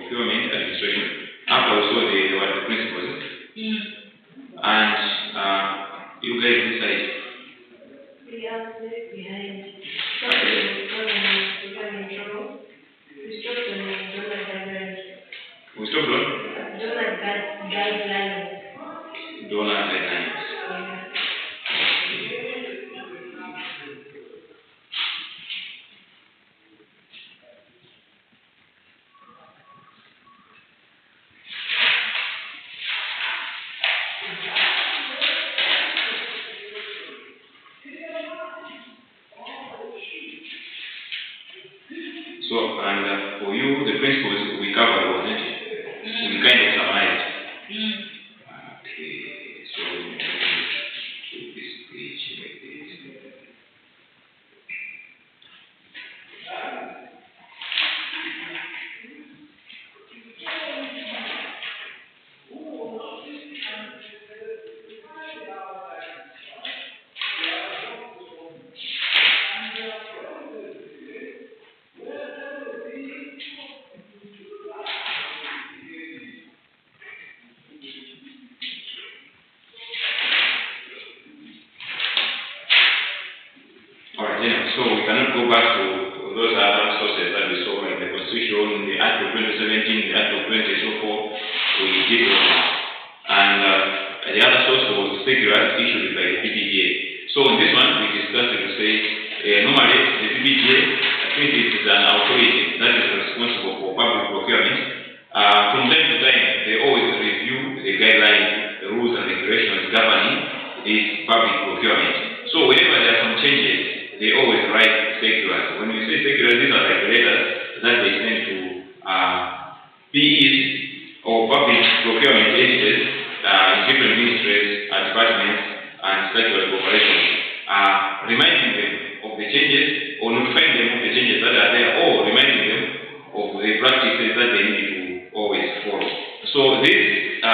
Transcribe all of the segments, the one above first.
procurement administration. After we saw the principles, and you guys decide. We are behind. We stopped on guidelines. donor guidelines. So, and for you, the principles we covered, wasn't it? We kind of summarized. Okay, so we move to this page like this. So we cannot go back to those other sources that we saw in the Constitution, the Act of 2017, the Act of 20, so forth. We did those ones. And the other source was circulars issued by the PPGA. So in this one, we discussed it to say, normally the PPGA, I think it is an authority that is responsible for public procurement. From time to time, they always review the guidelines, the rules and regulations governing this public procurement. So whenever there are some changes, they always write circulars. When we say circulars, these are like letters that they send to PEs or public procurement entities in different ministries, departments, and statutory corporations, reminding them of the changes or notifying them of the changes that are there, or reminding them of the practices that they need to always follow. So these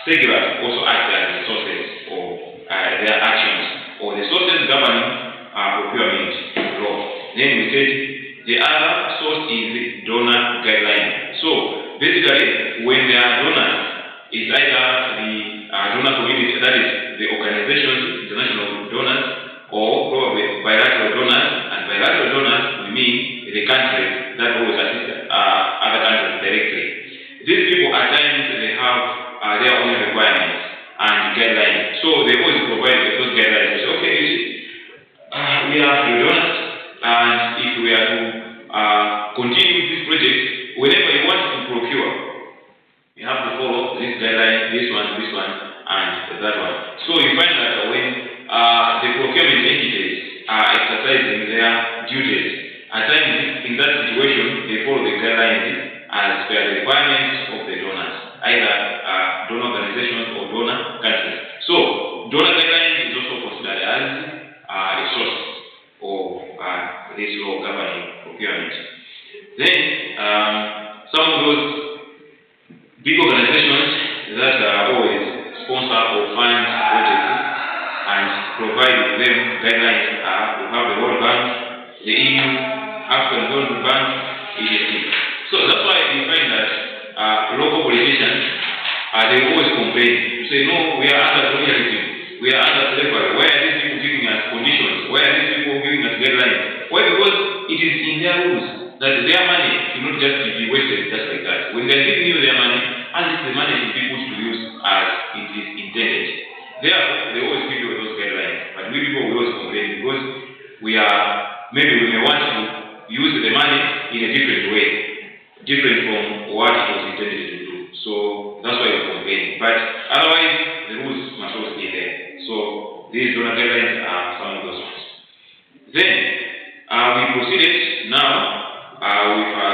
circulars also act as the sources of their actions, or the sources governing procurement law. Then we said the other source is the donor guideline. So basically, when there are donors, it's either the donor community, that is the organizations, international donors, or probably bilateral donors. And bilateral donors, we mean the countries that always assist other countries directly. These people at times they have their own requirements and guidelines. So they always provide those guidelines. They say, okay, you see, we are your donors, and if we are to continue this project, whenever you want to procure, you have to follow this guideline, this one, and that one. So you find that when the procurement entities are exercising their duties, at times in that situation, they follow the guidelines as per the requirements of the donors, either donor organizations or donor countries. So donor guidelines is also considered as a source of this law governing procurement. Then some of those big organizations that always sponsor or fund projects and provide with them guidelines we have the World Bank, the EU, African Development Bank, etc. So that's why you find that local politicians they always complain to say, no, we are under colonialism, we are under slavery. Why are these people giving us conditions? Why are these people giving us deadlines? Why? Because it is in their rules that their money should not just be wasted just like that. When they are giving you their money, at least the money should be put to use as it is intended. Therefore, they always give you those guidelines. But we people we always complain because we may want to use the money in a different way, different from what it was intended to do. So that's why we complain. But otherwise, the rules must always be there. So these donor guidelines are some of those ones. Then we proceeded now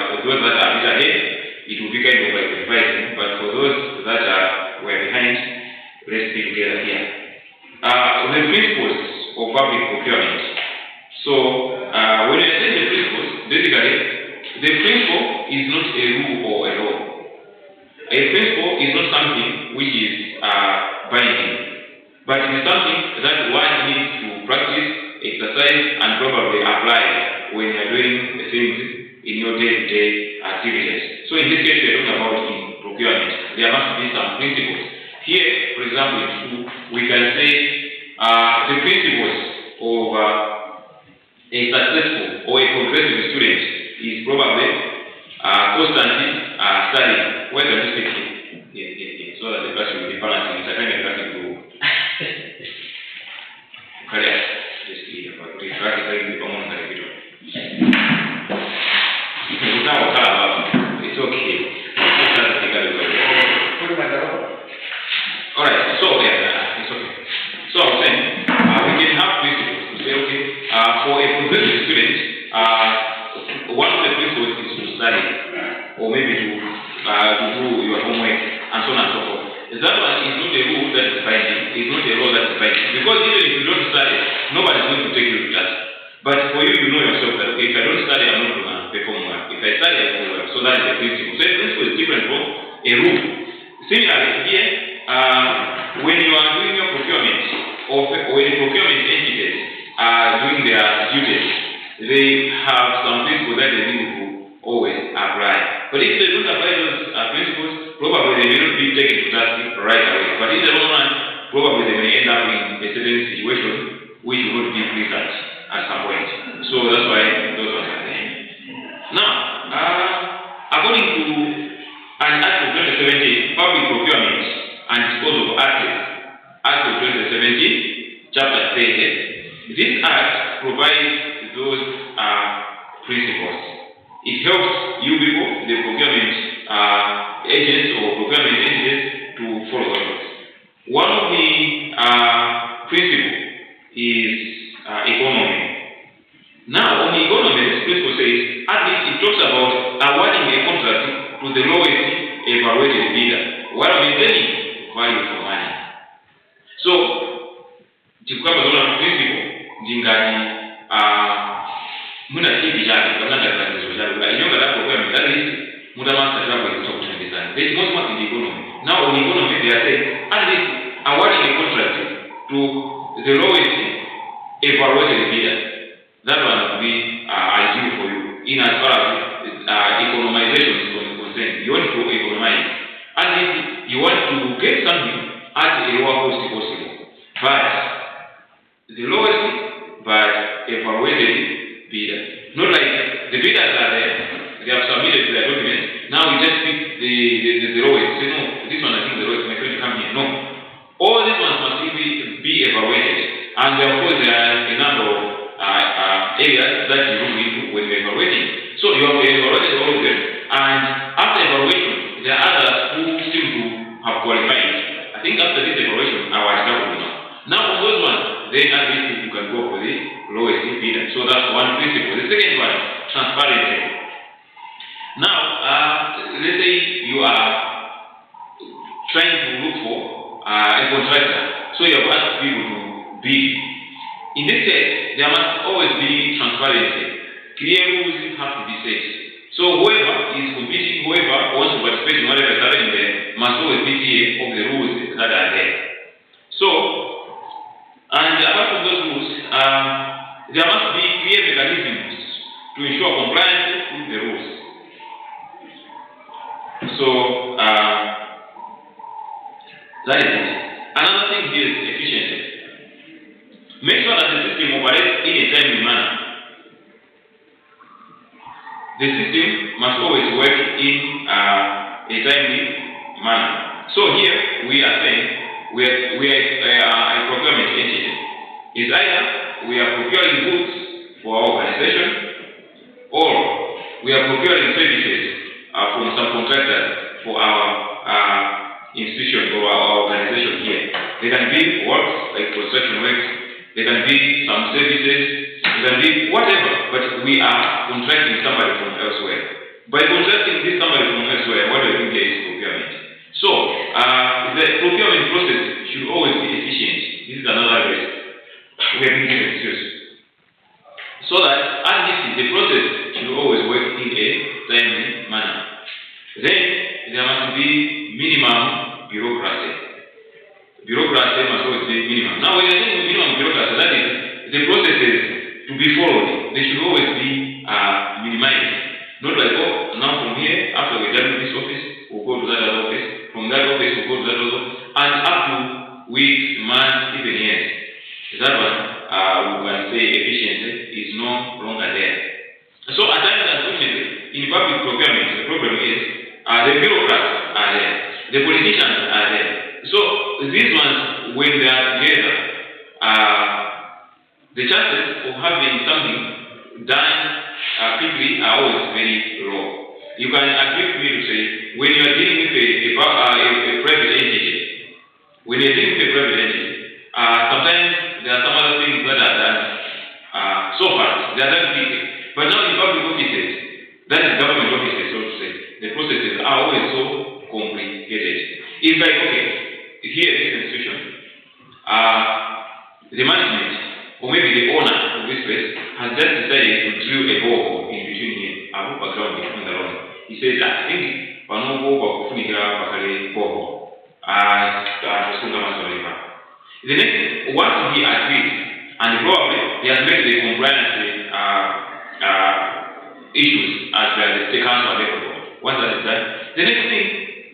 with those that are a bit ahead. It will be kind of like revising, but for those that were behind, let's be together here. The principles of public procurement. So when I say the principles, basically the principle is not a rule or a law. A principle is not something which is binding, but it is something that one needs to practice, exercise, and probably apply when you are doing things in your day-to-day activities. So So in this case, we are talking about in procurement. There must be some principles. Here, for example, in school, we can say the principles of a successful or a progressive student is probably constantly studying. Where can you speak here? Yeah. So that the class will be balancing. It's a kind of classic rule. Career. Just here. But we try to take the common career. It's okay. Alright, so yeah, it's okay. So I was saying, we can have principles to say, okay, for a progressive student, one of the principles is to study, or maybe to do your homework, and so on and so forth. That one is not a rule that is binding, it's not a law that is binding. Because even if you don't study, nobody is going to take you to class. But for you, you know yourself that, okay, if I don't study, I'm not going to perform well. If I study, I will well. So that is the principle. So the principle is different from a rule. Similarly, here, when you are doing your procurement, or when procurement entities are doing their duties, they have some principles that they need to always apply. But if they don't apply those principles, probably they may not be taken to task right away. But in the long run, probably they may end up in a certain situation which will not be pleasant at some point. So that's why those ones are there. Now, according to an Act of 2017, Public Procurement and Disposal of Assets, Act of 2017, Chapter 30, this Act provides those principles. It helps you people, the procurement agents or procurement entities, to follow it. One of the principles is economy. Now, on economy, this principle says, at least it talks about awarding a contract to the lowest evaluated bidder, while maintaining value for money. So, chikukapa zona principle, jingani muna hivi jani, kama ndakala nizojali, but inyoka that program, at least muda master travel is top 20 design. There is most much in the economy. Now, on economy, they are saying, at least awarding a contract to the lowest evaluated bidder. That one will be ideal for you in as far as economization is concerned. You want to economize. At least you want to get something at a lower cost possible. But the lowest but evaluated bidder. Not like the bidders are there. They have submitted their documents. Now we just pick the lowest. Say, no, this one I think the lowest. My friend come here. No. All these ones must be evaluated. And therefore there are a number of areas that you look into when you're evaluating. So you have evaluated all of them, and after evaluation, there are others who seem to have qualified. I think after this evaluation, our example now on those ones, then at least you can go for the lowest bidder. So that's one principle. The second one, transparency. Now, let's say you are trying to look for a contractor, so you have asked people to bid. In this case, there must always be transparency. Clear rules have to be set. So whoever is competing, whoever wants to participate in whatever is happening there, must always be clear of the rules that are there. So, and apart from those rules, there must be clear mechanisms to ensure compliance with the rules. So, that is it. Another thing here is efficiency. Make sure that the system operates in a timely manner. The system must always work in a timely manner. So here we are saying we are a procurement entity. It's either we are procuring goods for our organization, or we are procuring services from some contractors for our institution or our organization here. They can be works like construction works. There can be some services, there can be whatever, but we are contracting somebody from elsewhere. By contracting this somebody from elsewhere, what do you think is procurement? So, the procurement process should always be efficient. This is another risk. We have been given excuse. So that, at least the process should always work in a timely manner. Then, there must be minimum bureaucracy. Bureaucracy must always be minimum. Now, when you're saying minimum bureaucracy, that is the processes to be followed. They should always be minimized. Not like, oh, now from here, after we're done in public procurement, the problem is the bureaucrats are there, the politicians are there. So these ones, when they are together, the chances of having something done quickly are always very low. You can agree with me to say, when you are dealing with a private entity, sometimes there are some other things that are done so far, they are done quickly. But now in public offices, that is government offices, so to say, the processes are always so complicated. It's like, okay, here in this institution, the management, or maybe the owner of this place, has just decided to drill a borehole in between here, a background between the road. He says, I think, the next, once he agreed, and probably he has made the compliance issues as the state council available. Once that is done, the next thing,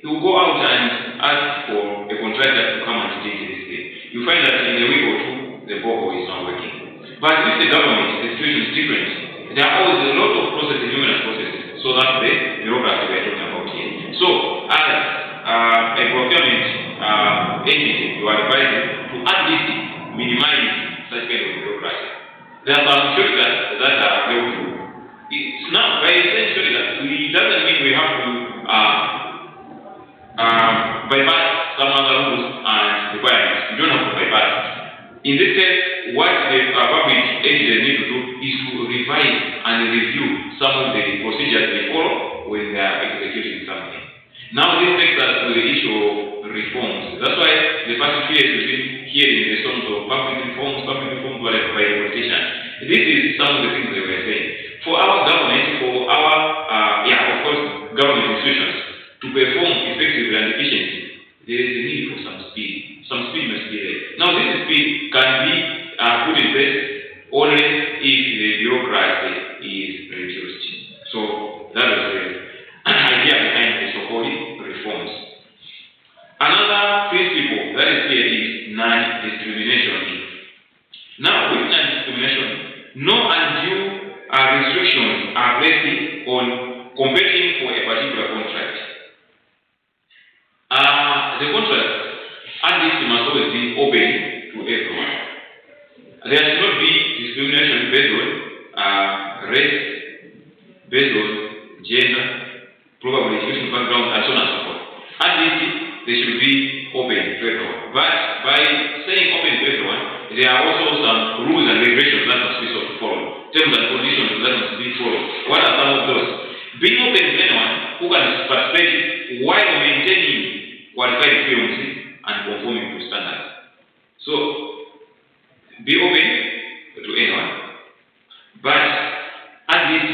he will go out and ask for a contractor to come and dig this thing. You find that in a week or two, the borehole is not working. But with the government, the situation is different. There are always a lot of processes, numerous processes. So that's the bureaucracy we are talking about here. So, as a procurement entity, you are advised to at least minimize such kind of bureaucracy. There are some shortcuts that are helpful. Now, by saying shortcuts, it doesn't mean we have to bypass some other rules and requirements. You don't have to bypass. In this case, what the public entities need to do is to revise and review some of the procedures they follow when they are executing something. Now, this takes us to the issue of reforms. That's why the past 2 years we've been hearing the songs of public reforms, whatever, by the politicians. This is some of the things they were saying. For our government, for our, of course, government institutions to perform effectively and efficiently, there is a need for some speed. Some speed must be there. Now, this speed can be put in place only if the bureaucracy is reduced. So, that is the idea behind the so-called reforms. Another principle that is here is non-discrimination. Now, with non-discrimination, no undue restrictions are placed on competing for a particular contract. The contract, at least, must always be open to everyone. There should not be discrimination based on race, based on gender, probably education background, and so on and so forth. At least, they should be open to everyone. But by saying open to everyone, there are also some rules and regulations that must be followed. Terms and conditions that must be followed. What are some of those? Being open to anyone who can participate while maintaining qualified films and conforming to standards. So, be open to anyone, but at least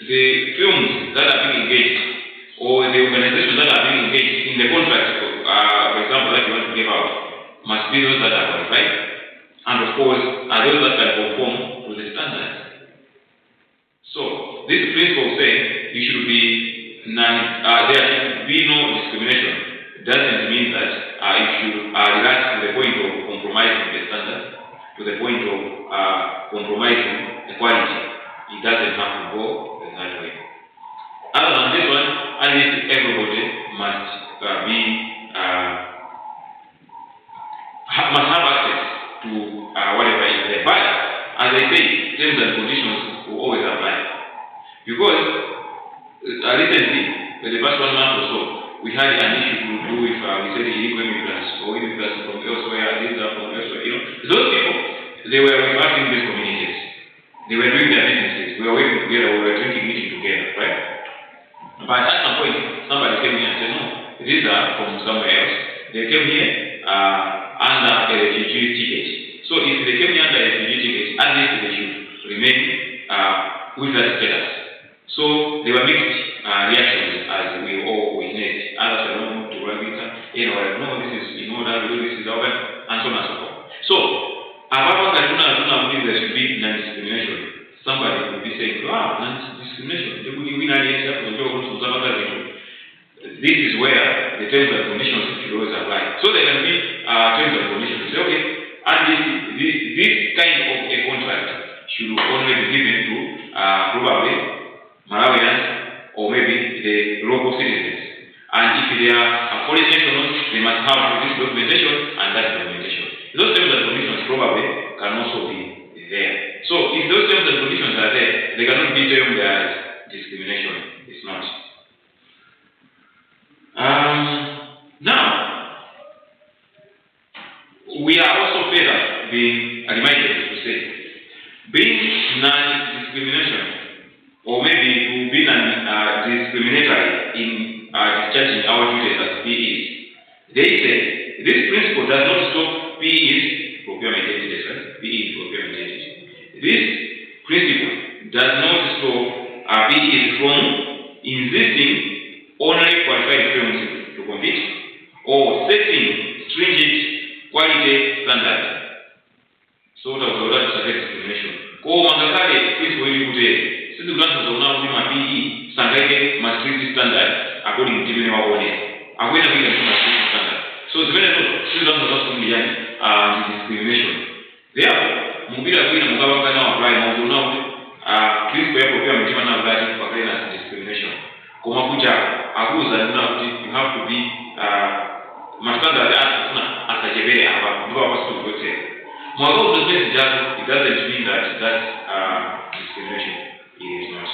the films that are being engaged or the organizations that are being engaged in the contract, for example, that you want to give out, must be those that are qualified, and of course, are those that can conform to the standards. So, this principle saying you should be there should be no discrimination doesn't mean that if you are relaxed to the point of compromising the standards, to the point of compromising the quality, it doesn't have to go that way. Other than this one, at least everybody must must have access to whatever is there. But as I say, terms and conditions will always apply. Because recently, in the past 1 month or so, we had an issue to do with we said illegal immigrants or immigrants from elsewhere, these are from elsewhere. Those people, they were with us in these communities. They were doing their businesses. We were working together, we were drinking meeting together, right? But at some point, somebody came here and said, no, these are from somewhere else. They came here under a refugee ticket. So if they came here under a refugee ticket, at least they should remain with that status. So there were mixed reactions as we all witnessed. Others said, no, to run with no, this is in order, this is over, and so on and so forth. So, apart from that, there should be non-discrimination. Somebody would be saying, wow, non-discrimination. This is where the terms and conditions should always apply. So there can be terms and conditions. Say, okay, at least this kind of a contract should only be given to probably Malawians the local citizens. And if they are foreign nationals, they must have this documentation and that documentation. Those terms and conditions probably can also be there. So if those terms and conditions are there, they cannot be termed as discrimination. It's not. Now, we are also further being reminded to say, being non-discrimination, or maybe to be discriminatory in discharging our duties as PEs, they say this principle does not stop PEs, procurement entities, right? PEs, procurement entities. This principle does not stop PEs from insisting only qualified firms to compete or setting stringent quality standards. So that will not subject discrimination. Ko mangakale principle ili kute sisi granted za unao kama PE sangaike ma strict standard according to the one. Akwenda bila kama strict standard. So the benefit sisi granted za kumjani discrimination. Therefore, mubila kwina mugabanga na apply mwanzo nao principle yako pia mtima na apply kwa kana discrimination. Koma kuja akuza na you have to be standard asajebele hapa ndio hapo tukote. Although the best it doesn't mean that discrimination is not.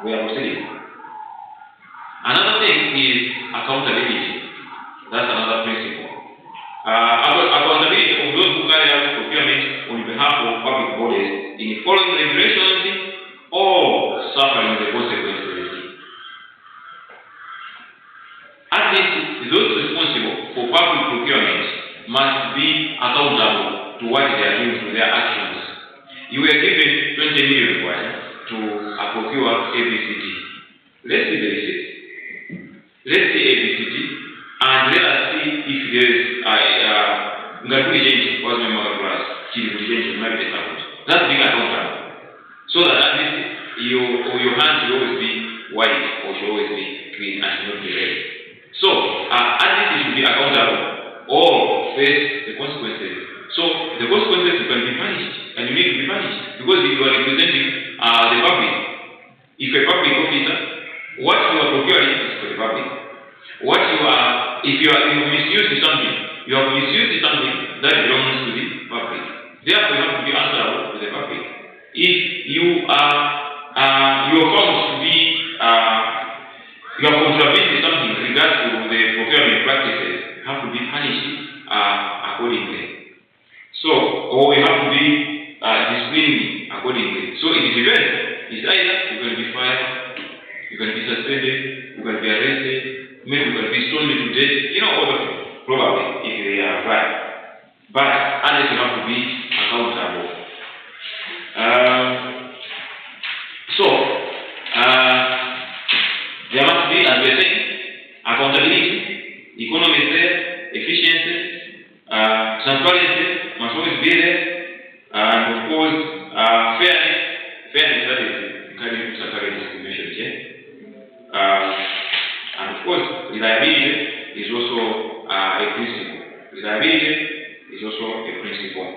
We are proceeding. Another thing is accountability. That's another principle. Accountability of those who carry out procurement on behalf of public bodies in following regulations or suffering the consequences. At least those responsible for public procurement must be accountable to what they are doing through their actions. You were given 20 million to procure ABCD. Let's see the receipt. Let's see ABCD and let us see if there is change was my class. That's being accountable. So that at least your hands will always be white or should always be clean and should not be red. So, at least you should be accountable or face the consequences. So, the consequences you can be punished and you need to be punished because you are representing the public. If a public officer, what you are procuring is for the public. If you misuse something, you have misused something that belongs to the public. Therefore, you have to be answerable to the public. If you are found to be you have contravened something in regards to the procurement practices, you have to be punished accordingly. So, or you have to be disciplined accordingly. So it depends. It's either you can be fired, you can be suspended, you can be arrested, maybe you can be stoned to death, all of them, probably, if they are right. But unless you have to be accountable. There must be, as we are saying, accountability, economy is there, efficiency, transparency must always be there, and of course, fairness that is encouraging to discrimination. And of course, reliability is also a principle. Reliability is also a principle.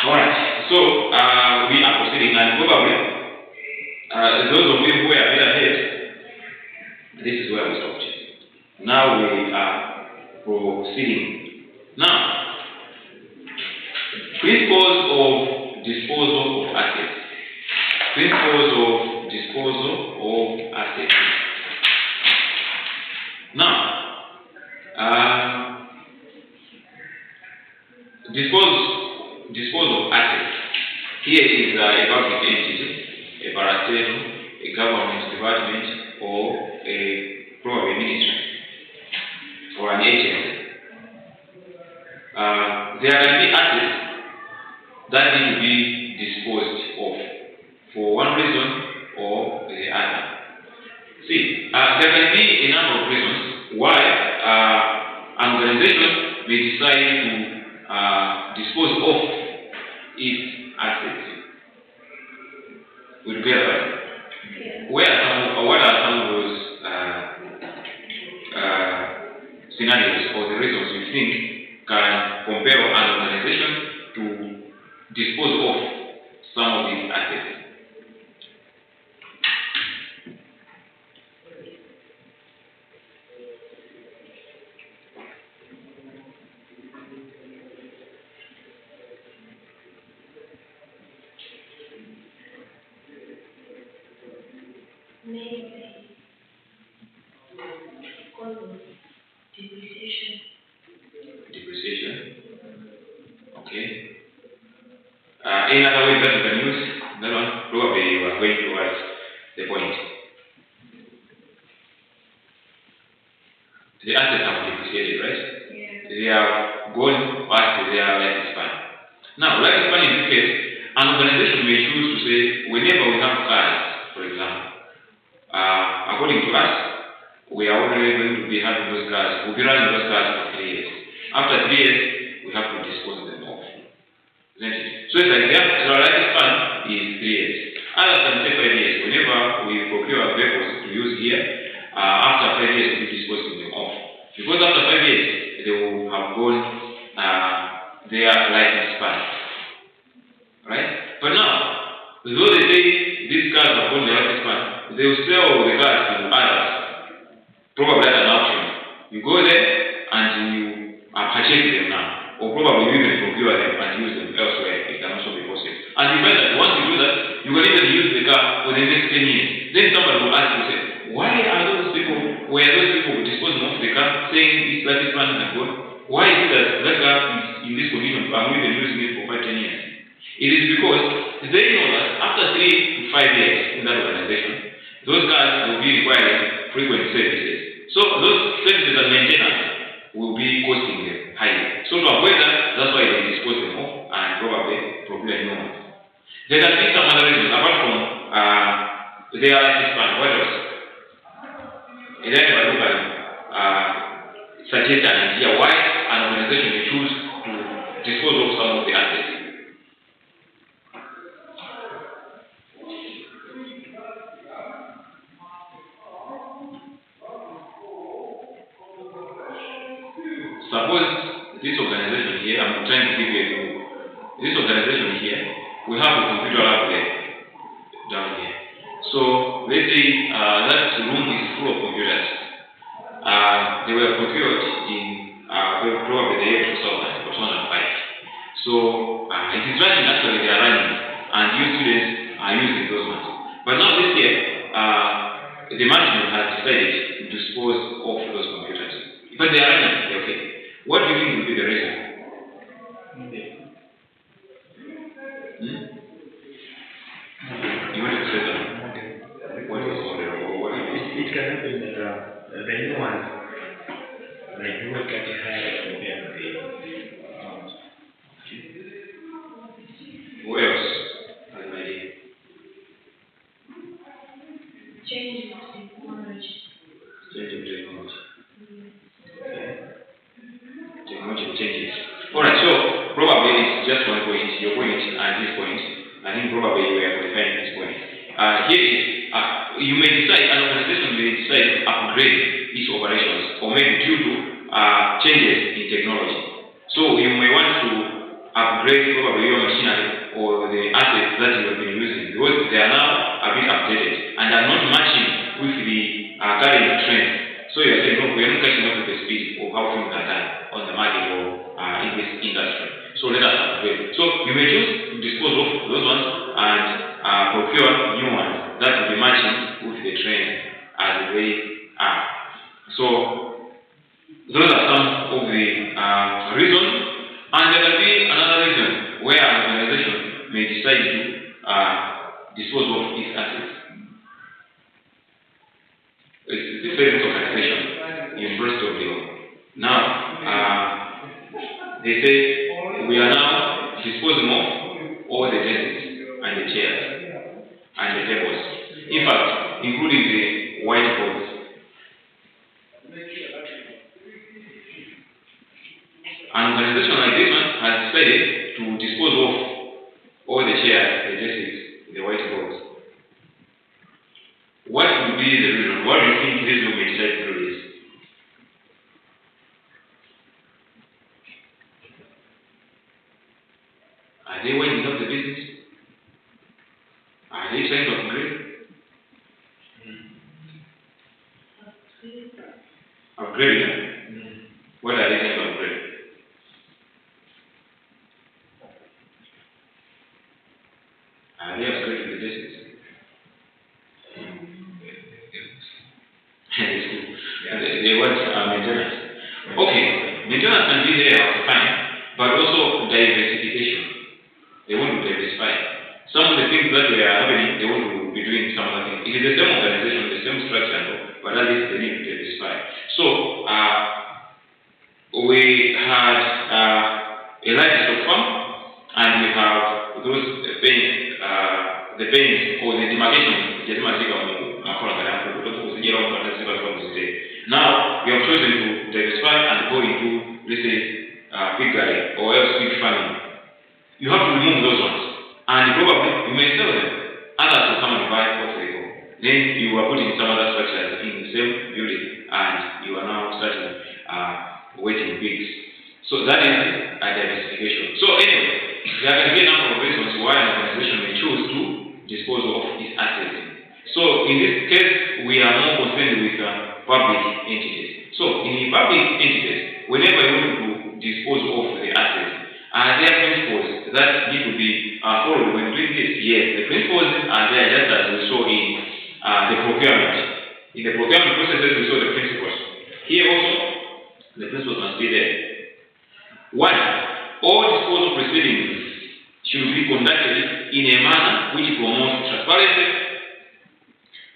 Alright, so we are proceeding, and probably those of you who are a bit ahead, this is where we stopped. Now we are proceeding. Now, principles of disposal of assets. Principles of disposal of assets. Now, disposal of assets. Here is a public entity, a parastatal, a government department, or probably a ministry, or an agency. There can be assets that need to be disposed of for one reason or the other. See, there can be a number of reasons why an organization may decide to dispose of its assets. Would you get that? What are some of those scenarios or the reasons you think can compel an organization to dispose of some of these assets. Maybe because of depreciation. Depreciation. Okay. Any other way that you can use? No, probably you are going towards the point. The assets are depreciated, right? Yeah. They are gone past their lifespan. Now, lifespan in this case, an organization may choose to say, whenever we have cars, for example, according to us, we are already going to be having those cars, we'll be running those cars for 3 years. After 3 years, we have to dispose them off. Isn't it? So it's like the lifespan is 3 years. Others can say 5 years. Whenever we procure vehicles to use here, after 5 years, we'll be disposing them off. Because after 5 years, they will have gone their lifespan. Right? But now, though they say these cars have gone their lifespan, they will sell the cars to others, probably at an auction. You go there and you purchase them now, or probably you even procure them and use them elsewhere. It can also be possible. And you find that once you do that, you can even use the car for the next 10 years. Then somebody will ask you, say, why are those people, were those people disposing of the car, saying this lifespan has gone? Why is it that that car is in this condition? I'm even using it for 5-10 years. It is because they know that after 3 to 5 years in that organization, those cars will be requiring frequent services. So those services and maintenance will be costing them higher. So to avoid that, that's why they dispose them off and probably procure new ones. There can be some other reasons apart from their lifespan. What else? And then if I look at suggest an idea why an organization may choose to dispose of some of the assets. Suppose this organization here, I'm trying to give you a clue. This organization here, we have a computer lab there, down here. So let's say that room is full of computers. They were procured in probably the year 2000 or 2005. So it is running, actually they are running, and you students are using those ones. But now this year, the management has decided to dispose of those computers. But they are running, okay. What do you think will be the reason? You want to say that? What is what is It can happen that the new ones, like you will get higher compared to who else has an idea? Change in technology. Change of technology. Okay. Technology changes. Alright, so probably it's just one point, your point and this point. I think probably you are qualifying this point. Here is, you may decide, an organization may decide to upgrade its operations, or maybe due to changes in technology. So you may want to upgrade probably your machinery or the assets that you have been using, because they are now a bit updated and are not matching with the current trend. So you are saying, no, we are not catching up with the speed of how things are done on the market or in this industry. So let us upgrade. So you may choose to dispose of those ones and procure new ones that will be matching with the trend as they are. So those are some of the reasons. And there can be another reason where an organization may decide to dispose of its assets. It's a parent organization in Bristol. Now, they say we are now disposing of all the desks and the chairs and the tables. In fact, including the whiteboards. An organization like this one has decided to dispose of all the chairs, the desks, the whiteboards. What would be the reason? What do you think this will be decided to do this? Are they winding up the business? upgrading. What are they trying to upgrade? Are they upgrading the business? They want maintenance. Okay, maintenance can be there, fine, but also diversification. They want to diversify. Some of the things that were happening, they want to be doing some other things. It is the same organization, the same structure, but at least they need to diversify. So, we had a livestock farm, and we have those the pains or the demarcation. Now, we have chosen to diversify and go into, let's say, piggery or else pig farming. You have to remove those ones, and probably you may sell them. Others will come and buy what they go. Then you are putting some other structures in the same building, and you are now starting waiting pigs. So that is a diversification. So anyway, there can be a number of reasons why an organization may choose to dispose of its assets. So in this case, we are more concerned with public entities. So in the public entities, whenever you want to dispose of the assets, there are principles that need to be followed when doing this. Yes, the principles are there just as we saw in the procurement. In the procurement processes, we saw the principles. Here also, the principles must be there. One, all disposal proceedings should be conducted in a manner which promotes transparency,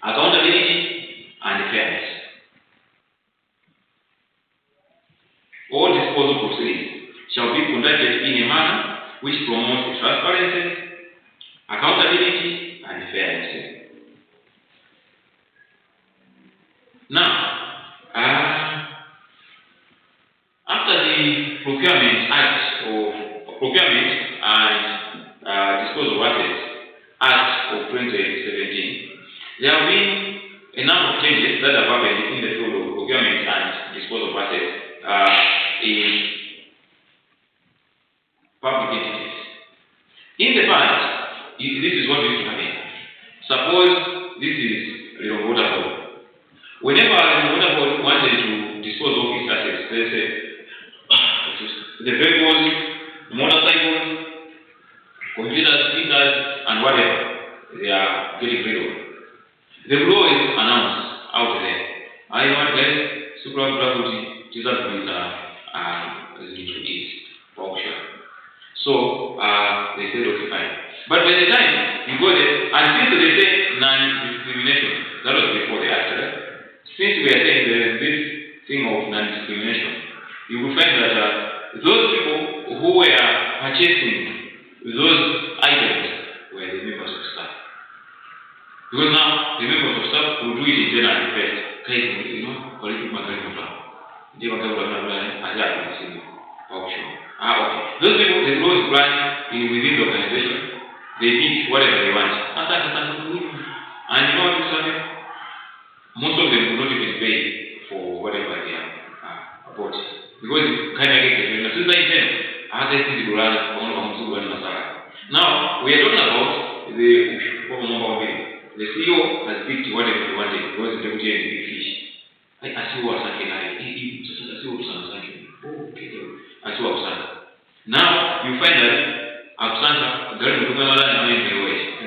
accountability, and fairness. All disposal proceedings shall be conducted in a manner which promotes transparency, accountability, and fairness. Now, after the Procurement Act of Procurement and Disposal of Assets Act of 2017, there have been a number of changes that have happened in the field of procurement and disposal of assets in public entities. In the past, this is what used to happen. Suppose this is the water board. Whenever the water board wanted to dispose of its assets, let's say the vehicles, motorcycles, computers, printers, and whatever they are getting rid of, the law is announced out there. I want less super gravity to that with is for auction. So they said okay fine. But by the time you go there, and since they say non-discrimination, that was before the act, right? Since we are saying there is this thing of non-discrimination, you will find that those people who were purchasing those items were the members of staff. Because now the members of staff will do it in general first. You know, quality material. Okay. Those people, the law is blind within the organization. They pick whatever they want. And you know what is happening? Most of them will not even pay for whatever they are bought. Because it's kind of like now, we are talking about the CEO has picked whatever he wanted because the deputy is big fish. I see what's happening. Now, you find that Absanta, girl, you know, and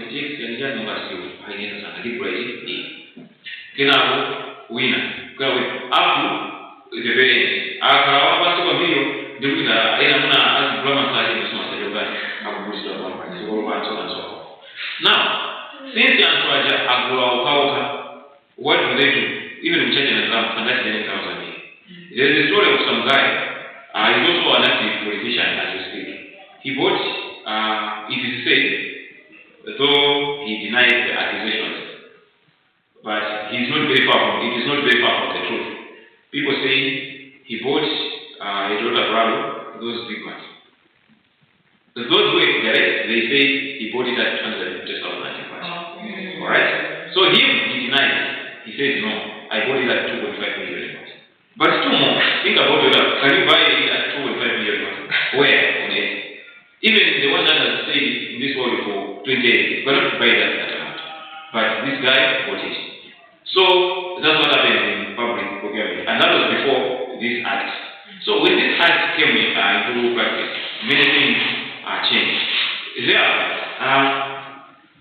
it takes a young number I need a deep raise. Winner. Up to the very end. After a video, the winner, I am not as diploma side as much as you guys have boosted up one point. So, and so on and so forth. Now, since the answer what do they do? Even in church and Islam, and that's the thousand. There is a story of some guy. He's also an active politician as we speak. He bought, it is said, though he denies the accusations, but it is not very far from the truth. People say he bought a Toyota Bravo, those big ones. Those who were direct, they say he bought it at 250,000. Alright? So he denied it. He says, no, I bought it at 2.5 million. But two more. Think about it. Can you buy it at 2.5 million? Where? On it. Even the one that has stayed in this world for 20 years, you cannot buy that amount. But this guy bought it. So that's what happens in public procurement, and that was before this act. So when this act came into practice, many things are changed.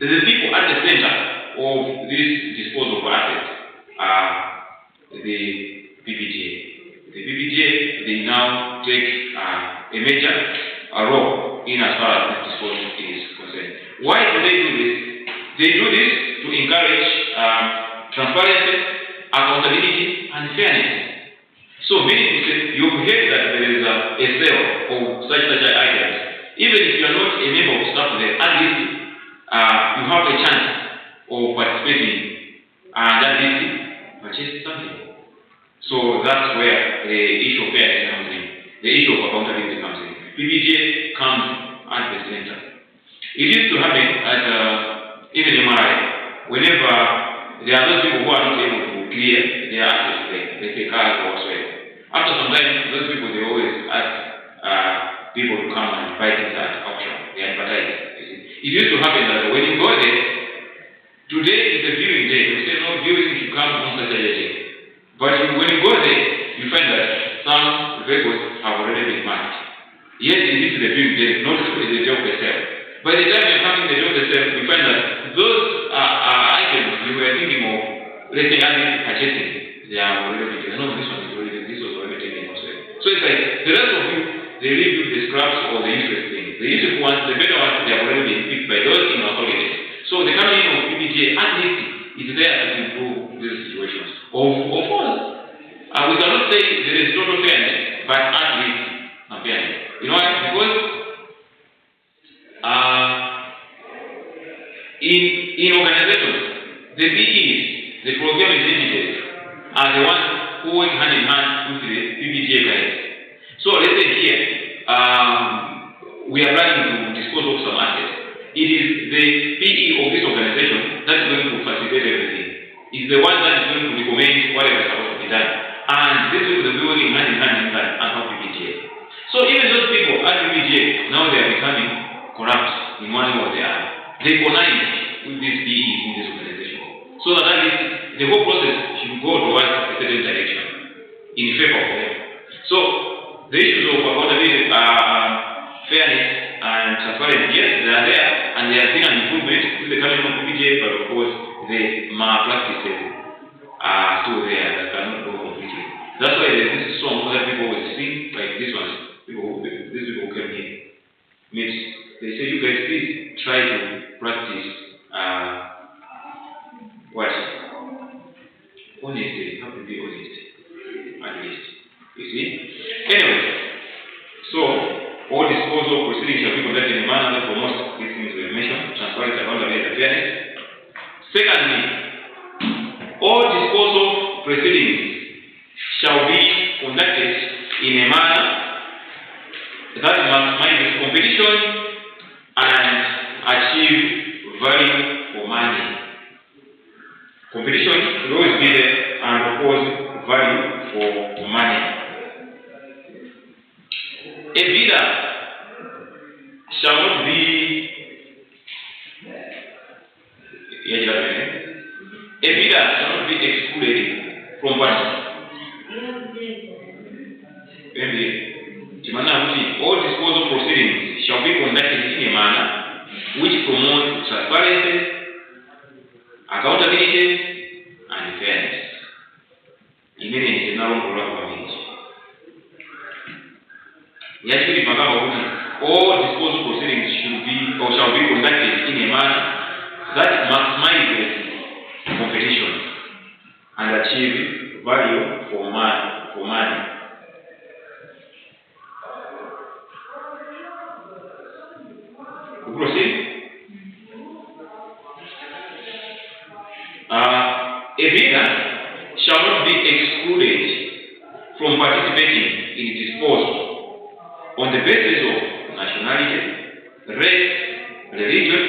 The people at the center of this disposal of assets are the PPGA. The PPGA, they now take a major role in as far as this disposal is concerned. Why do they do this? They do this to encourage transparency, accountability, and fairness. So many people, you've heard that there is a sale of such items. Even if you are not a member of staff there, at least you have a chance of participating and at least purchase something. So that's where the issue of fairness comes in, the issue of accountability comes in. PPGA comes at the center. It used to happen at even MRI, whenever there are those people who are not able to clear their assets there, let's say cars or whatsoever. After some time, those people, they always ask people to come and buy things at auction. They advertise. It used to happen that when you go there, today is the viewing day. They say, no, viewing should come on such a day. But when you go there, you find that some vehicles have already been marked. Yes, it is the viewing day, not the day of the sale. By the time you're coming the day of the sale, you find that those items you were thinking of, let's say, purchasing, they are already taken. No, this one is already, this was already taken also. So it's like the rest of you, they leave you the scraps or the useless things. The useful ones, the better ones, they have already been picked by those in authorities. So the coming in of PPGA at least is there to improve these situations. Of course, we cannot say there is total fairness, but at least fairness. You know why? Because in organizations, the PEs, the procurement entities, are the ones who work hand in hand with the PPGA guys. So let's say here, we are planning to dispose of some assets. It is the PE of this organization that is going to facilitate everything. It's the one that is going to recommend whatever is supposed to be done. And this will be working hand in hand and not PPGA. So even those people at PPGA, now they are becoming corrupt in one way or the other. They connive with these PEs in this organization. So that at least the whole process should go towards a certain direction in favor of them. So the issues of accountability, fairness, and transparency, yes, they are there, and they have seen an improvement with the coming of PPGA, but of course, the malpractices are still there that cannot go completely. That's why there's this song that people will sing, like this one, these people who came here. Means they say, you guys, please try to practice what? Honesty. How to be honest, at least. You see? Anyway, so all disposal proceedings shall be conducted in a manner that promotes these things we have mentioned, transparency, accountability, and fairness. Secondly, all disposal proceedings shall be conducted in a manner that maximizes competition and achieve value for money. Competition will always be there, and of course, value for money. A bidder shall not be excluded from partnership. All disposal proceedings shall be conducted in a manner which promotes transparency, accountability, and fairness. All disposal proceedings should be or shall be conducted in a manner that maximizes competition and achieve value for money. We proceed. A bidder shall not be excluded from participating in disposal on the basis of nationality, race, religion,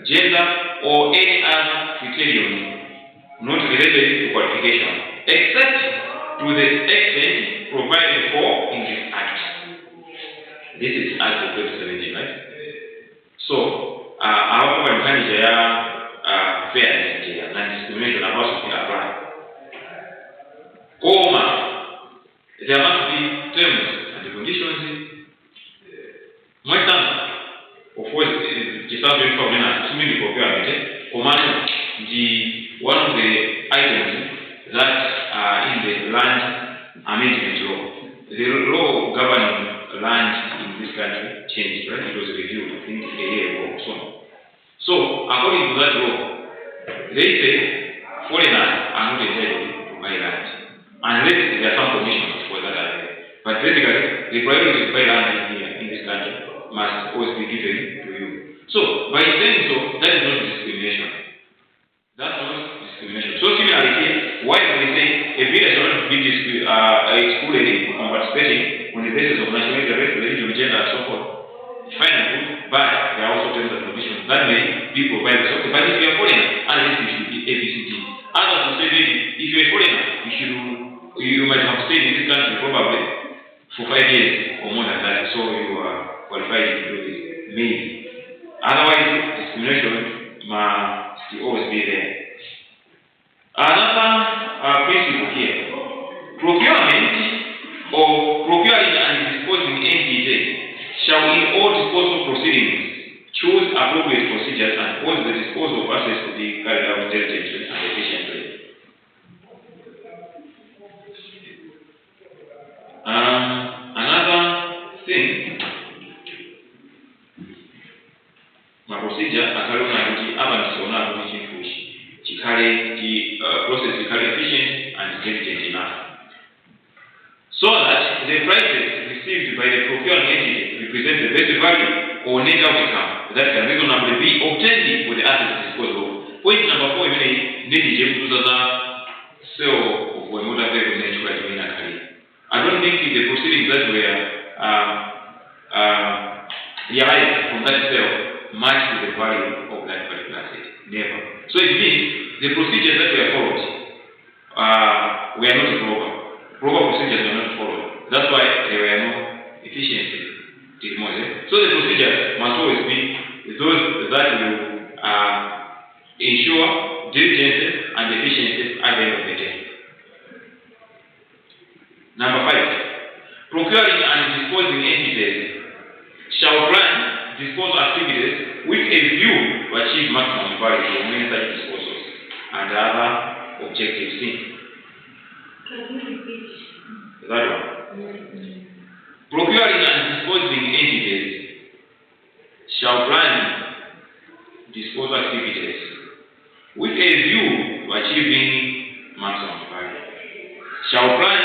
gender, or any other criterion not related to qualification, except to the extent provided for in this Act. This is Act of 2017, right? So, our manager, fairness, non-discrimination, about to apply. Coma. there must be terms and conditions. Moi tant, of course, just as we talk now, assuming the procurement, command the one of the items that are in the land amendment law. The law governing land in this country changed, right? It was reviewed, I think, a year ago or so. So, according to that law, they say foreigners are not entitled to buy land, unless there are some conditions for that are there. But basically, the priority to buy land here in this country must always be given to you. So, by saying so, that is not discrimination. That's not discrimination. So, similarly here, why do they say a village shall not be excluded from participating on the basis of nationality, race, religion, gender, and so forth? Fine and good, but there are also terms and conditions that may be provided. So, but if you are foreigner, at least you should be ABCD. Others will say, maybe, if you are a foreigner, you might have stayed in this country probably for 5 years or more than that, so you are qualified to do this. Maybe. Otherwise, discrimination must always be there. Another principle here: procurement or procuring and disposing entity shall in all disposal proceedings choose appropriate procedures and cause the disposal of assets to be carried out diligently and efficiently. Another thing, procedure akaliona kuti abandisoona kuti chifushi chikhale process chikhale efficient and diligent enough, so that the prices received by the procuring entity represent the best value or net outcome that can reasonably be obtained for the assets disposed of. Point number 4 needije kutuza sale of a motor vehicle natural in a career. I don't think the proceedings that were realized from that sale match to the value of that particular asset. Never. So it means the procedures that were followed were not proper. Proper procedures were not followed. That's why there were no efficiency. So the procedures must always be those that will ensure diligence and efficiency at the end of the day. Number 5. Procuring and disposing entities shall plan disposal activities with a view to achieve maximum value from any such disposals and other objectives. Can you repeat? That one. Procuring and disposing entities shall plan disposal activities with a view to achieving maximum value. Shall plan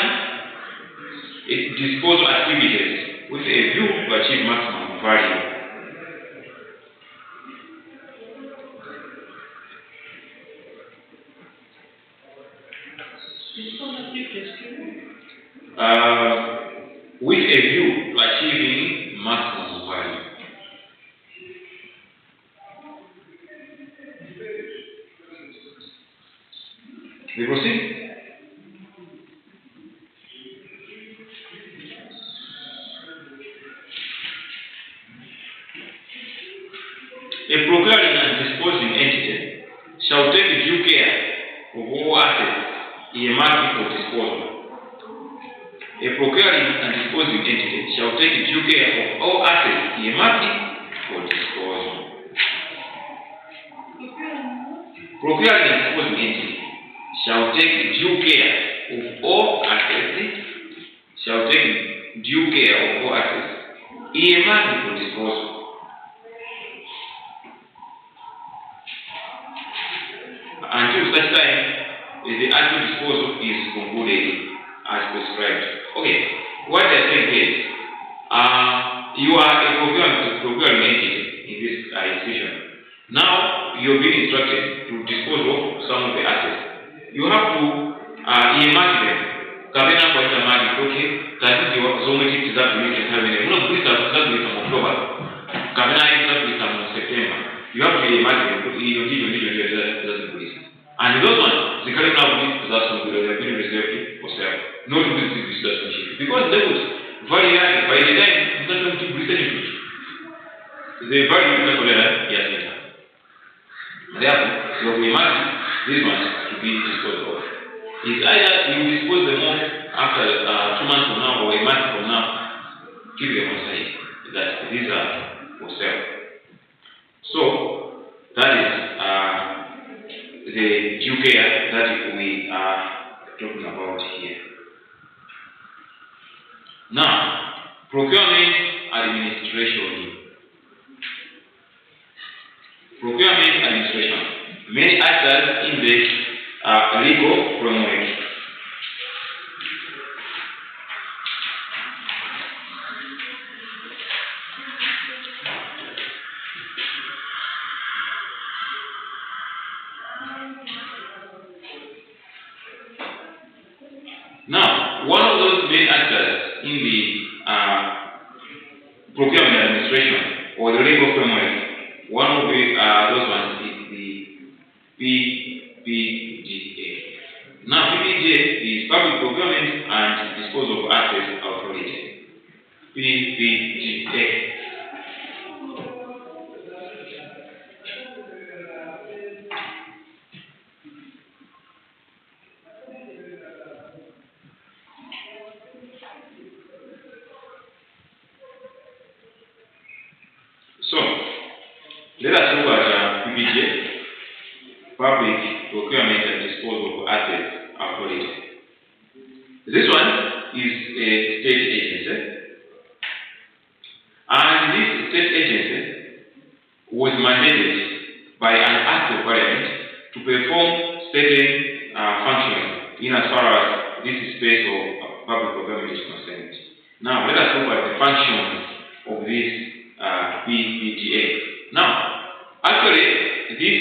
disposal activities with a view to achieve maximum value. With a view to achieving maximum value. We proceed. A procuring and disposing entity shall take due care of all assets in a market for disposal. A procuring and disposing entity shall take due care of all assets in a market for disposal. Procuring and disposing entity shall take due care of all assets. Shall take due care of all assets in a market for disposal. Until such time the actual disposal is concluded as prescribed. Okay, what they're saying is, you are a procuring entity in this institution. Now you're being instructed to dispose of some of the assets. You have to earmark them. Kabena kwa itamani, okay, taasisi zote hizi za kulipa tarehe. Unapokuta za kulipa Oktoba. Kabena hizi za kulipa September. You have to earmark them. Hiyo za kulipa. And those ones, the current now that's not good, they're being reserved for sale. Not with the relationship. Because they would value by the time it's not going to be returning to the value is not going to yes. Therefore, you have to imagine these ones to be disposed of. is either you dispose them off after 2 months from now or a month from now, keep them on site. That these are for sale. So that is the due care that we are talking about here. Now, procurement administration. Procurement administration. Many actors in the legal framework. Now, one of those main actors in the procurement administration or the legal framework, one of the those ones is the PPGA. Now, PPGA is Public Procurement and Disposal of Assets Authority. PPGA. So, let us look at PPGA, Public Procurement and Disposal of Assets Authority. This one is a state agency, and this state agency was mandated by an act of parliament to perform certain functions in as far as this space of public procurement is concerned. Now, let us look at the functions of this PPGA. Now, actually, this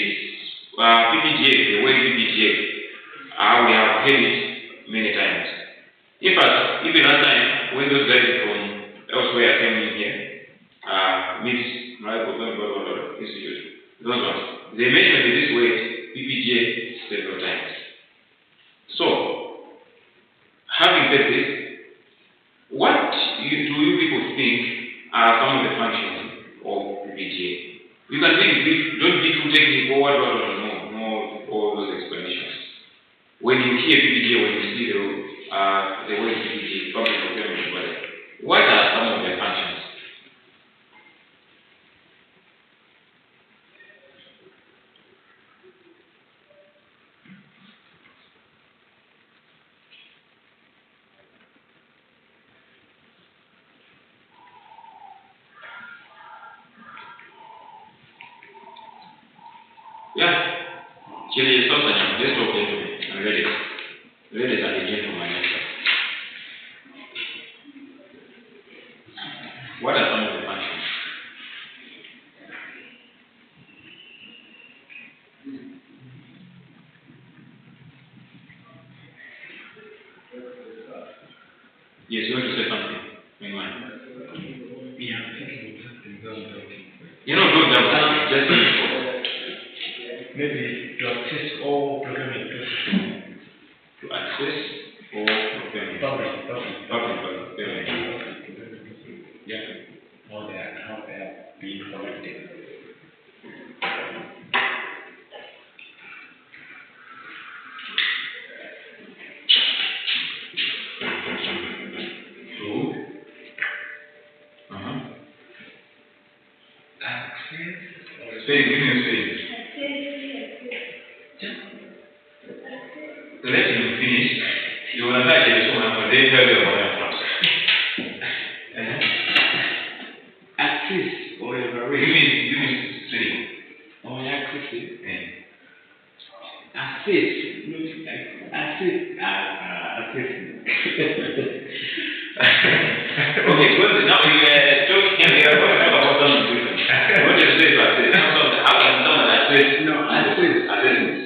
PPGA, the word PPGA, we have heard it many times. In fact, even last time, when those guys from elsewhere came in here, Institute, those ones, they mentioned this word PPGA several times. So, having said this, what do you people think are some of the functions of PPGA? You can think don't be too technical, no, all those explanations. When you hear PPGA, when you see the word PPGA, public procurement, what are some of their functions? Yeah. Chile, stop let's talk gentlemen and ladies. Ladies and the gentlemen. What are some of the functions? Yes, you want to say something? Yeah, I'm thinking of something very talking. Don't doubt just maybe to access all procurement processes. to access or procurement. Public. Yeah. How they are being collected. Give me a space. Let him finish. You will not get this one, but they tell you about that first. Access or Give me three. or access. Yeah. Access. Okay, good. Now we are going to talk about something different. What is this access? How can someone access? No, access.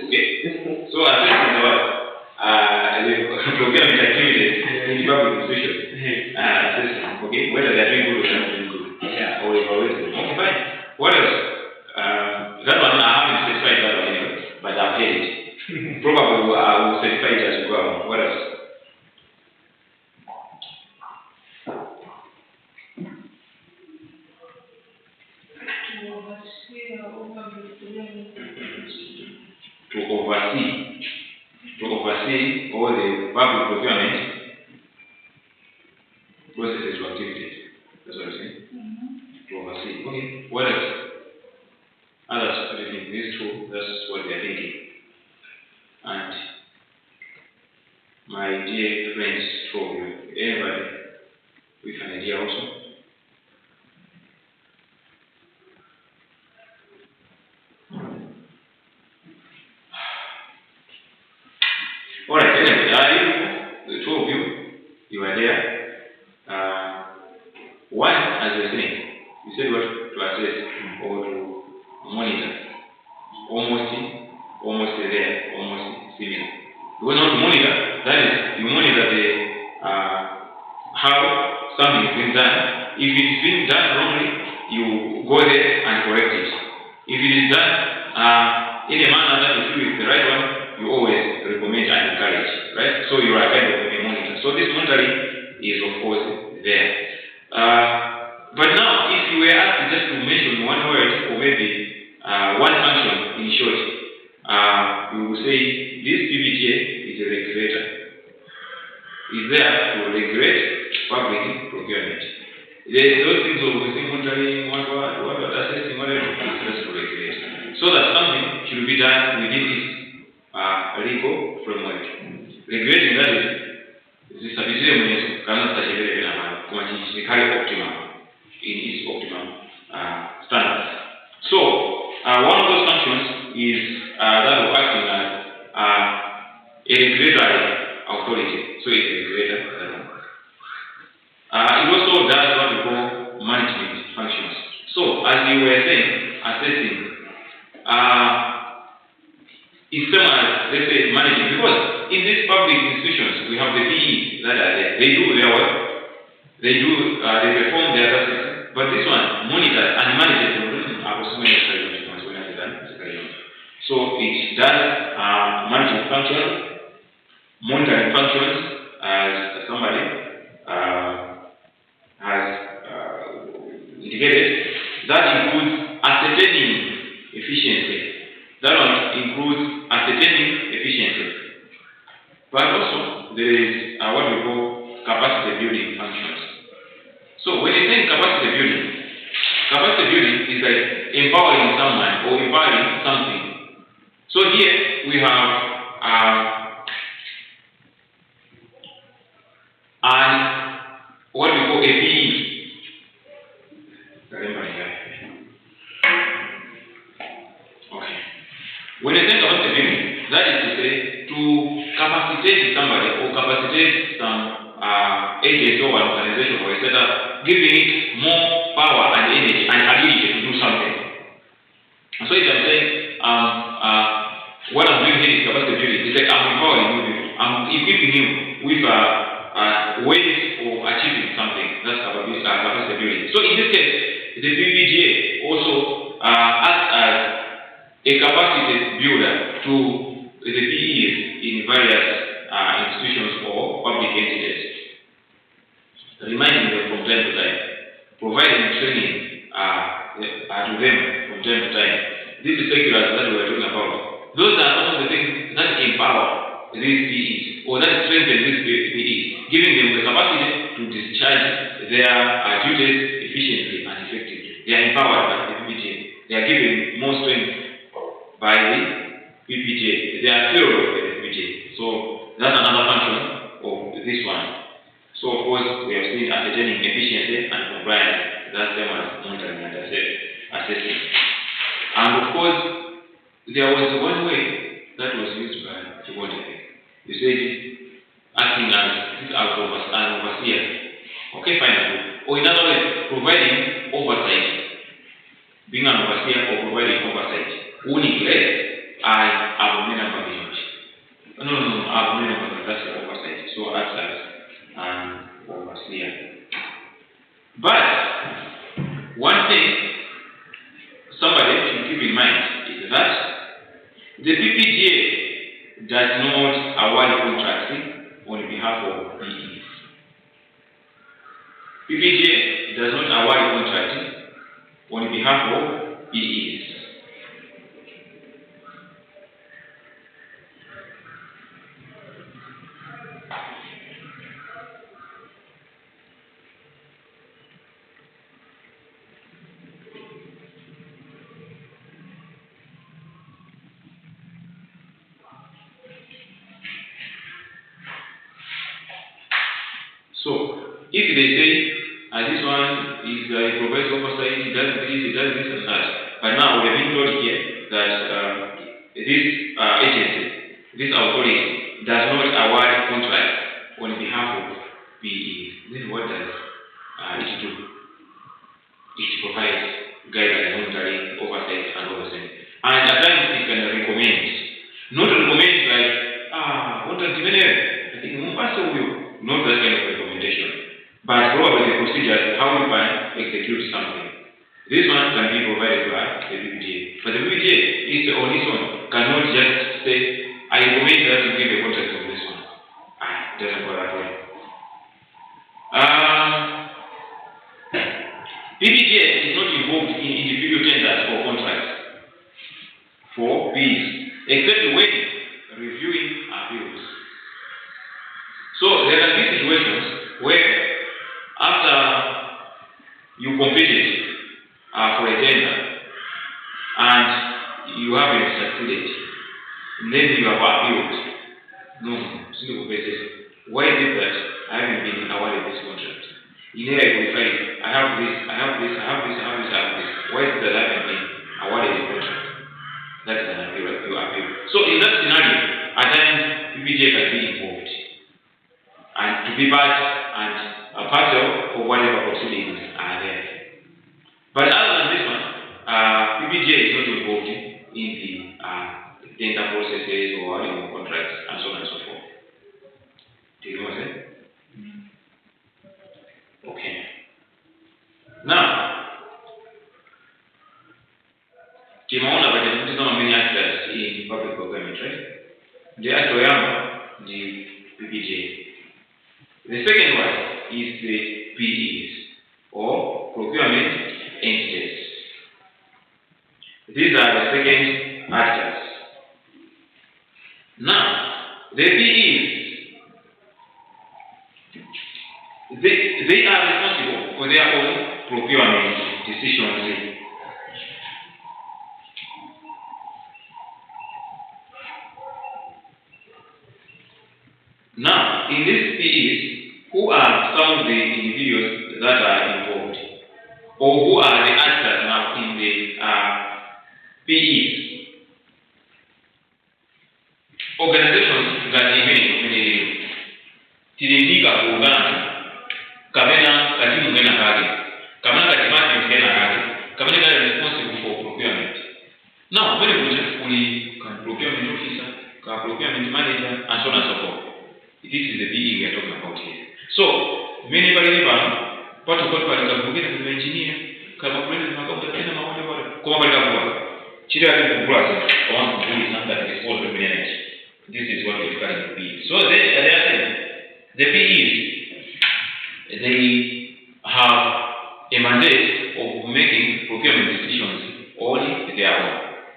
Okay. So access is what? The procurement activities in public institutions. Access. Okay. Whether they are doing good or not doing good. Yeah. Or evaluating. Okay, fine. What else? That one I haven't specified that one anyway, but I've heard it. Probably I will specify it as well. What else? To oversee oversee all the public procurement processes or activities. That's what I'm saying. To oversee. Okay. What else? Others, I think these two, that's what they are thinking. And my dear friends, for you, anybody with an idea also? Alright, anyway, the two of you are there. One, as I was saying, you said what to assess or to monitor. Almost there, almost similar. Because not to monitor, that is, you monitor the how something is being done. If it is being done wrongly, you go there and correct it. If it is done in a manner that you feel is the right one, you always recommend and encourage, right? So you are kind of a monitor. So this monitoring is of course there. But now, if you were asked just to mention one word or maybe one function in short, you will say this PPGA is a regulator. Is there to regulate public procurement. Those things of monitoring, what assessing, whatever, is just to regulate. So that something should be done within its legal framework. Regulating that is zisabizire mwenezo kana zitachelewa bila maana kwa jinsi optimum in its optimum standards. So one of those functions is that of acting as a regulatory authority. So it's a regulator. It also does what we call management functions. So as you were saying, assessing is similar as, let's say, managing, because in these public institutions we have the PE that are there. They do their work, they perform their tasks, but this one monitors and manages them. So it does management functions, monitoring functions, as somebody has indicated. That includes ascertaining efficiency. That one includes ascertaining efficiency. But also, there is what we call capacity building functions. So when you think capacity building is like empowering someone or empowering something. So here we have what we call a PE. Okay. When you think about the building, that is to say, to capacitate somebody or capacitate some agency or organization or etc., giving it more power and energy and ability to do something. So if I'm saying, what I'm doing here is capacity building, it's like I'm empowering you people. I'm equipping you with ways of achieving something. That's capacity building. So in this case, the PPGA also acts as a capacity builder to the PEs in various institutions or public entities, reminding them from time to time, providing training to them from time to time. These circulars that we are talking about, those are some of the things that empower these PEs or that strengthen these PEs, giving them the capacity to discharge their duties efficiently and effectively. They are empowered by the PPGA. They are given more strength by the PPGA. They are filled by the PPGA. So that's another function of this one. So of course we have seen ascertaining efficiency and compliance. That's the one monitoring and assessing. And of course there was one way that was used by the body. You said acting as an overseer. Okay, fine. Or in other words, providing oversight. Being an overseer or providing oversight. Who neglect and abominable provisions. No, abominable, that's oversight. So acts as an overseer. But one thing somebody should keep in mind is that the PPGA does not award contracts on behalf of PEs. PPGA does not award contracts on behalf of PEs. So, if they say, this one is it provides oversight, it does this and that. But now we have been told here that this agency, this authority, does not award contracts on behalf of PEs. Then what does it do? It provides guidance, monitoring, oversight, and oversight. And at times it can recommend. Not recommend like, what does I think not that kind of recommendation. But probably the procedure, how you can execute something. This one can be provided by the BPGA. But the BPGA is on its own, cannot just say, I recommend that you give a contract on this one. It doesn't work that way. BPGA is not involved in individual tenders or contracts for bids, except when reviewing appeals. So there can be situations where after you competed for a tender and you haven't succeeded, then you have appealed. No, single basis. Why is it that I haven't been awarded this contract? In here I qualified, I have this. Why is it that I haven't been awarded the contract? That is an appeal, you appeal. So in that scenario, at times PPJ can be involved and to be part and a parcel of whatever proceedings are there. But other than this one, PPJ is not involved in the tender processes or contracts and so on and so forth. Do you know what I'm saying? Okay. Now, tumeona budget kama many actors in public procurement, right? The actor yamo the PPJ. The second one is the PEs or procurement entities. These are the second actors. Now, the PEs, they are responsible for their own procurement decisions. Now, in these PEs, who are some of the individuals that are involved, or who are the actors now in the PEs? Organizations that remain tilindika kuungana kamena katibu ngena kage kamena katimani ngena kage kamena kale responsible for procurement. Now, very much can procurement officer, can procurement manager, and so on and so forth. This is the PE we are talking about here. So, many people, part of what we are talking about engineer, kama kwenda makaunda tena mamoja bora. Kwa bali kama chile ali kubraza, kwa kundi sanga expose the manage. This is what we call the PE. So then at the end, the PEs, they have a mandate of making procurement decisions on their own.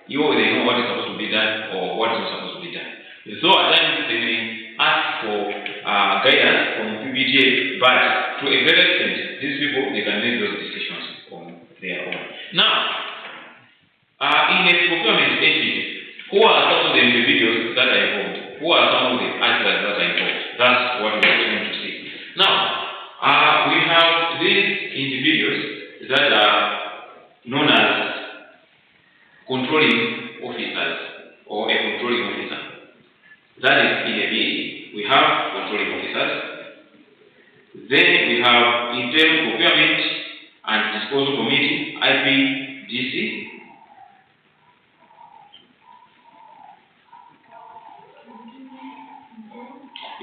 Either they know what is supposed to be done or what is not supposed to be done. So at times they may ask for guidance from PPGA, but to a great extent, these people, they can make those decisions on their own. Now, in a procurement entity, who are some of the individuals that are involved? Who are some of the actors that are involved? That's what we are trying to see. Now, we have these individuals that are known as controlling officers or a controlling officer. That is in a BA. We have controlling officers. Then we have internal procurement and disposal committee, IPDC.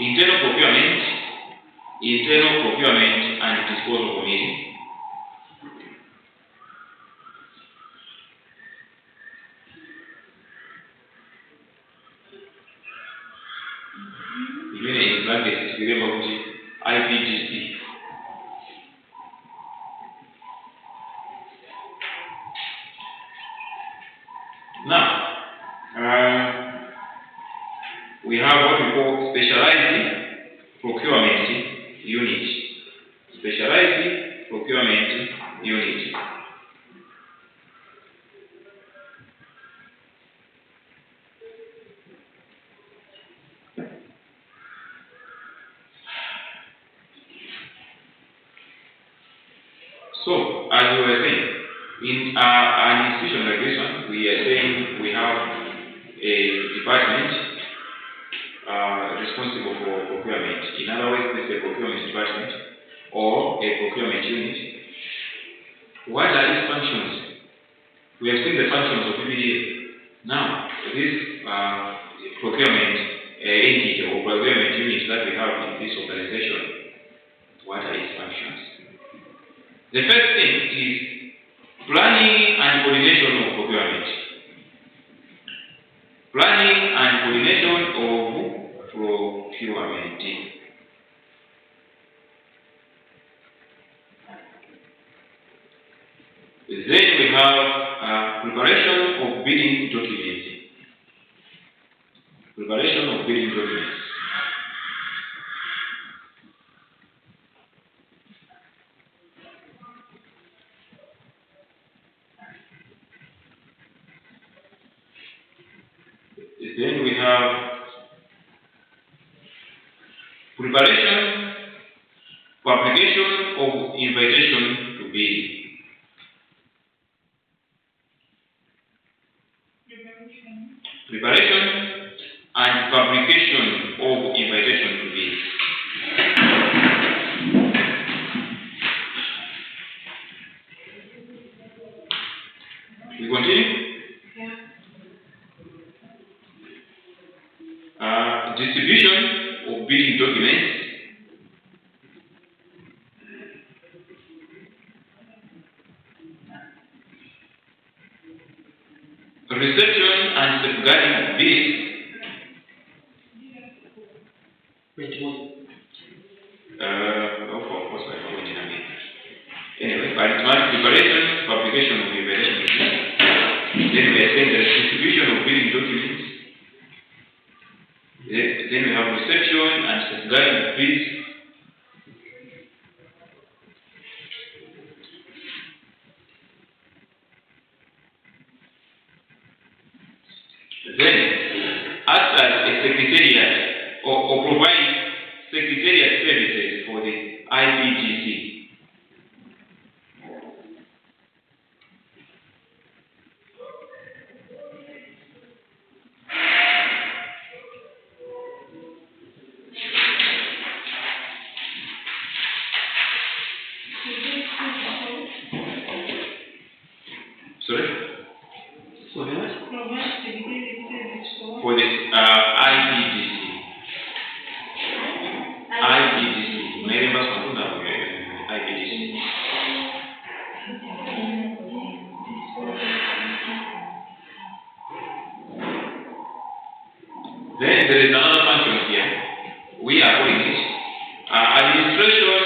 Internal procurement and disposal committee. Even in brackets, we remember IPDC. Now, we have what we call specialized procurement unit. Specialized procurement unit. So, as we were saying, in an institution like this one, we are saying we have a department responsible for procurement. In other words, this is a procurement department or a procurement unit. What are its functions? We have seen the functions of PPDA. Now, this procurement entity or procurement unit that we have in this organization, what are its functions? The first thing is planning and coordination of procurement. Planning and coordination of procurement. Then we have preparation of bidding documents. Preparation of bidding documents. Then we have preparation, publication of invitation to bid. Preparation and publication of invitation to bid. We continue? Distribution of bidding documents. Reception and safeguarding of bids. Of course, I know in a minute. Anyway, but it was preparation, publication of invitation to bid. Then we are saying the distribution of bidding documents. Then we have reception and safeguarding of bids. Then, act as a secretariat or provide secretariat services for the IPGC. Sorry? For the IPGC. IPGC. Remember something that we IPGC. Then there is another function here. We are calling it administration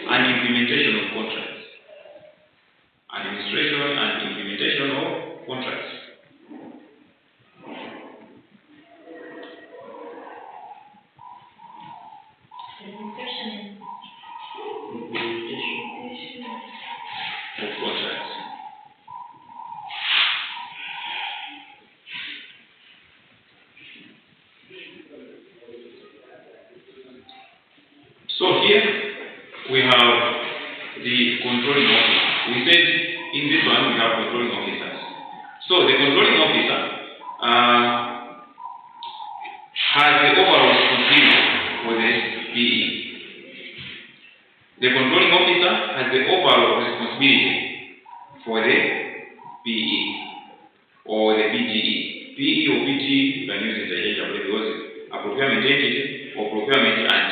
and implementation of contracts. Administration and implementation of contracts. Of contracts. So here we have the controlling officer. We said in this one we have controlling officers. So the controlling officer has the overall responsibility for the PE. The controlling officer has the overall responsibility for the PE or the PGE. PE or PGE, you can use it interchangeably because a procurement entity or procurement and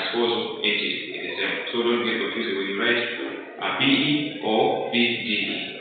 disposal entity is the same. So don't get confused when you write a PE or PGE.